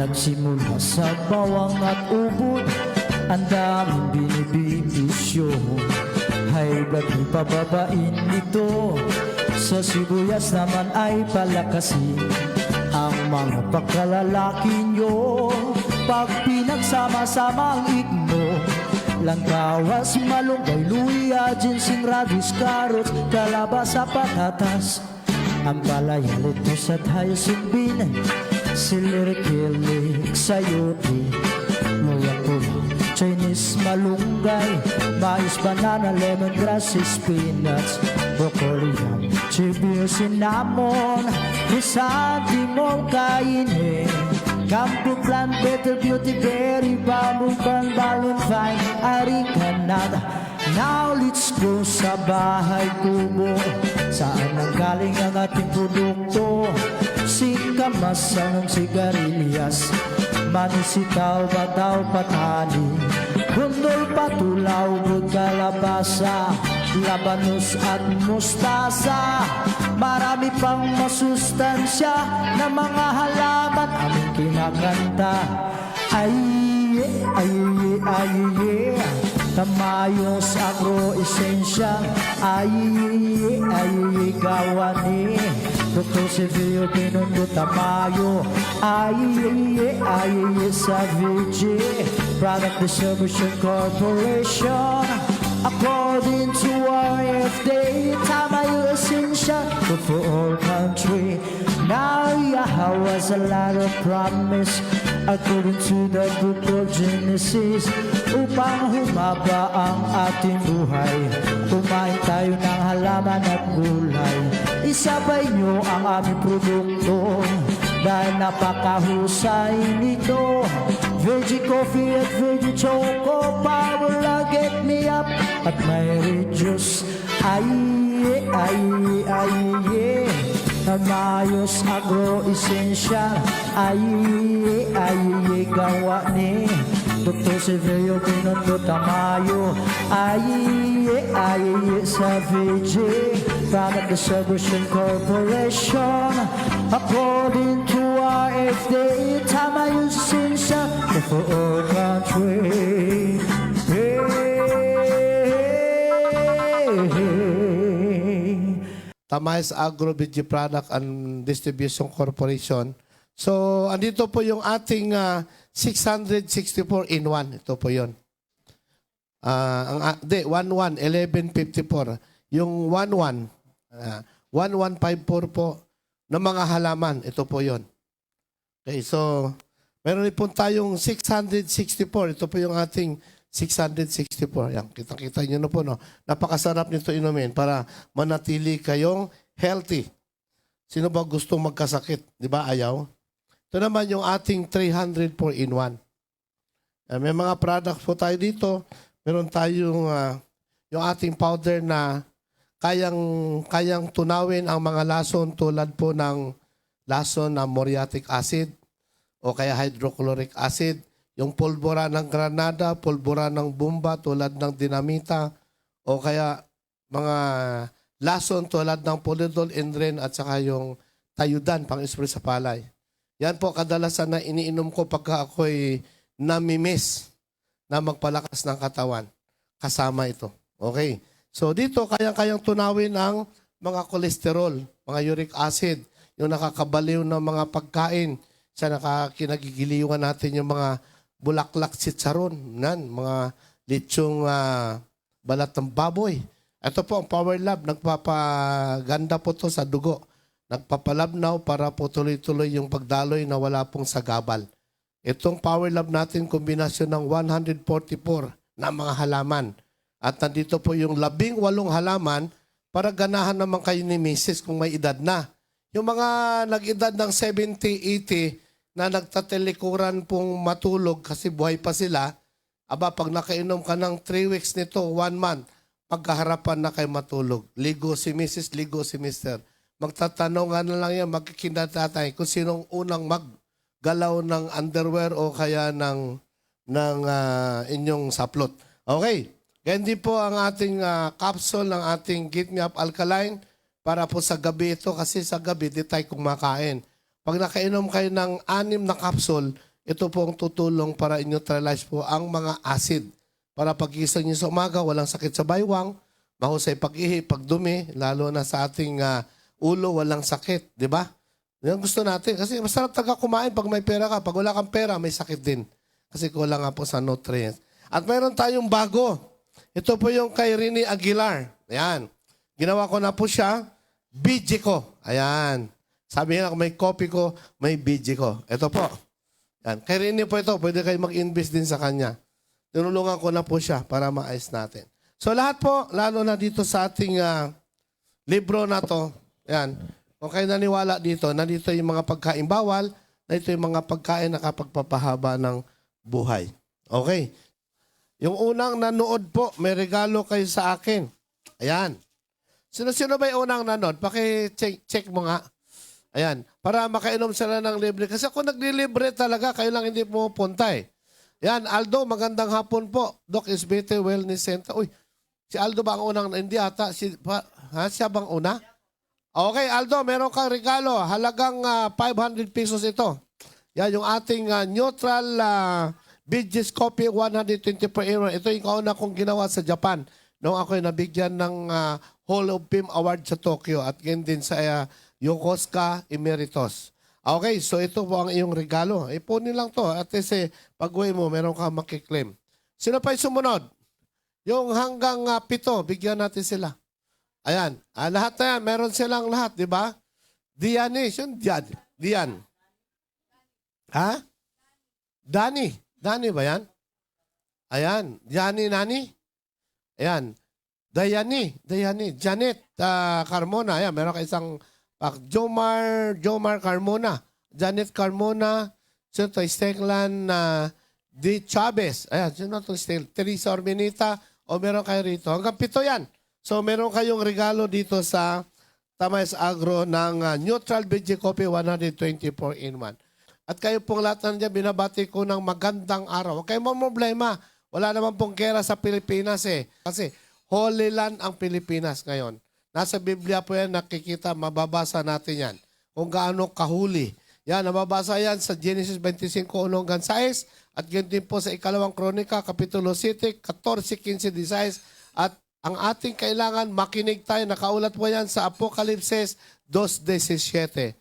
Nagsimula sa bawang at ubod, ang daming binibibisyo. High blood may pababain ito, sa sibuyas naman ay palakasin. Ang mga pagkalalaki nyo, pag pinagsama-sama ang igno, langkawas, malunggay, luya, ginseng, radish, carrots, kalabasa, patatas, ang palaya, lettuce at hyacinth bean, celery, kilik, sayote, luya, pula, Chinese, malunggay, mais, banana, lemongrass, spinach, broccoli, yam, chibir, cinnamon, chrysanthemum, kainin, kampo, plant, betel, beauty, berry, bamboo, pan, balloon, vine, arecanada. Now let's go sa bahay kubo, saan nanggaling ang ating produkto? Singkamas, anong sigarilyas, manisitaw, bataw, patani, bundol, patulaw, kalabasa, labanos at mustasa. Marami pang masustansya na mga halaman aming kinakanta. Ay, ay, ay, ay, Tamayos Agro Esensya. Ay, ay, gawani Dr. Silvio Pinondo Tamayo. Ay, ay, Savage Product Distribution Corporation. According to RFD, Tamayo Esensya, good for all country. Now Yahweh was a lot of promise, according to the book of Genesis. Upang humaba ang ating buhay, kumain tayo ng halaman at gulay. Isabay nyo ang aming produkto, dahil napakahusay nito. Veggie coffee at veggie choco power, get me up at may reduce. Ay, ay, ay, yeah. Tamayos Agro Esensya. Ay, ay, gawa ni Dr. Silvio Pinondo Tamayo. Ay, ay, Savage Product Distribution Corporation. According to RFD, Tamayo Esensya, for all country. Hey, hey, hey. Tamayos Agro Veggie Product and Distribution Corporation. So, andito po yung ating 664 in 1. Ito po yun. 1154. Yung 1154 po ng mga halaman. Ito po yun. Okay, so, meron din po tayong 664. Ito po yung ating 664. Yan, kitang-kita nyo na po, no? Napakasarap nito inumin para manatili kayong healthy. Sino ba gustong magkasakit? Di ba, ayaw? Ito naman yung ating 304 in 1. May mga products po tayo dito. Meron tayong yung ating powder na kayang tunawin ang mga lason tulad po ng lason na muriatic acid o kaya hydrochloric acid. Yung pulbura ng granada, pulbura ng bumba tulad ng dinamita o kaya mga lason tulad ng polydol, endrin at saka yung tayudan pang-spray sa palay. Yan po kadalasan na iniinom ko pagka ako'y namimiss na magpalakas ng katawan. Kasama ito. Okay. So dito kayang tunawin ang mga kolesterol, mga uric acid, yung nakakabaliw ng mga pagkain. Sa kinagigiliwan natin yung mga bulaklak chicharon, mga lechong balat ng baboy. Ito po ang Power Lab. Nagpapaganda po to sa dugo. Nagpapalabnaw para po tuloy-tuloy yung pagdaloy na wala pong sagabal. Itong Power Lab natin, kombinasyon ng 144 na mga halaman. At nandito po yung 18 halaman para ganahan naman kayo ni Mrs. kung may edad na. Yung mga nag-edad ng 70, 80 na nagtatelikuran pong matulog kasi buhay pa sila, aba pag nakainom ka ng 3 weeks nito, 1 month, pagkaharapan na kayo matulog. Ligo si Mrs., ligo si Mr. Magtatanongan na lang yan, magkikindatatay kung sinong unang maggalaw ng underwear o kaya ng inyong saplot. Okay. Ganyan din po ang ating capsule ng ating Get Me Up Alkaline para po sa gabi ito kasi sa gabi di tayo kumakain. Pag nakainom kayo ng 6 na capsule, ito po ang tutulong para i-neutralize po ang mga acid. Para pagising niyo sa umaga, walang sakit sa baywang, mahusay pag-ihi, pagdumi, lalo na sa ating ulo, walang sakit. Di ba? Yan gusto natin. Kasi masarap talaga kumain pag may pera ka. Pag wala kang pera, may sakit din. Kasi kulang nga po sa nutrients. At mayroon tayong bago. Ito po yung kay Rini Aguilar. Ayan. Ginawa ko na po siya. BG ko. Ayan. Sabi niya, may copy ko, may BG ko. Ito po. Ayan. Kay Rini po ito. Pwede kayo mag-invest din sa kanya. Tinulungan ko na po siya para maayos natin. So lahat po, lalo na dito sa ating libro na to, ayan. Kung kayo naniwala dito, nandito yung mga pagkain bawal, nandito yung mga pagkain na kapagpapahaba ng buhay. Okay. Yung unang nanood po, may regalo kayo sa akin. Ayan. Sino-sino ba yung unang nanood? Paki-check mo nga. Ayan. Para makainom sila ng libre. Kasi ako naglilibre talaga, kayo lang hindi pumupunta eh. Ayan, Aldo, magandang hapon po. Doc Isbete Wellness Center. Uy, si Aldo ba ang unang? Hindi ata. Siya bang una? Okay, Aldo, meron kang regalo. Halagang 500 pesos ito. Yan, yung ating neutral Bidges Coffee 120 per euro. Ito yung kauna kong ginawa sa Japan. Noong ako'y nabigyan ng Hall of Fame Award sa Tokyo at ganyan din sa Yokosuka Emeritus. Okay, so ito po ang iyong regalo. Ipunin lang to at kasi pag-uwi mo, meron kang makiklaim. Sino pa yung sumunod? Yung hanggang 7, bigyan natin sila. Ayan. Lahat na yan, meron silang lahat, di ba? Dianis, yun, Dian. Ha? Dani. Dani ba yan? Ayan. Diani, Nani? Ayan. Dayani. Janet Carmona. Ayan, meron ka isang Jomar Carmona. Janet Carmona. Sino to? Steglan D. Chavez. Ayan, sino to? Teresa Orminita. O meron kayo rito. Hanggang 7 yan. So, meron kayong regalo dito sa Tamayas Agro ng Neutral BG Coffee 124 in 1. At kayo pong lahat nandiyan, binabati ko ng magandang araw. Huwag kayong problema. Wala naman pong kera sa Pilipinas eh. Kasi Holy Land ang Pilipinas ngayon. Nasa Biblia po yan, nakikita, mababasa natin yan. Kung gaano kahuli. Yan, nababasa yan sa Genesis 25, 1-6. At ganyan din po sa ikalawang Kronika, Kapitulo 7, 14, 15, 16. At ang ating kailangan, makinig tayo. Nakaulat po yan sa Apokalipsis 2:17.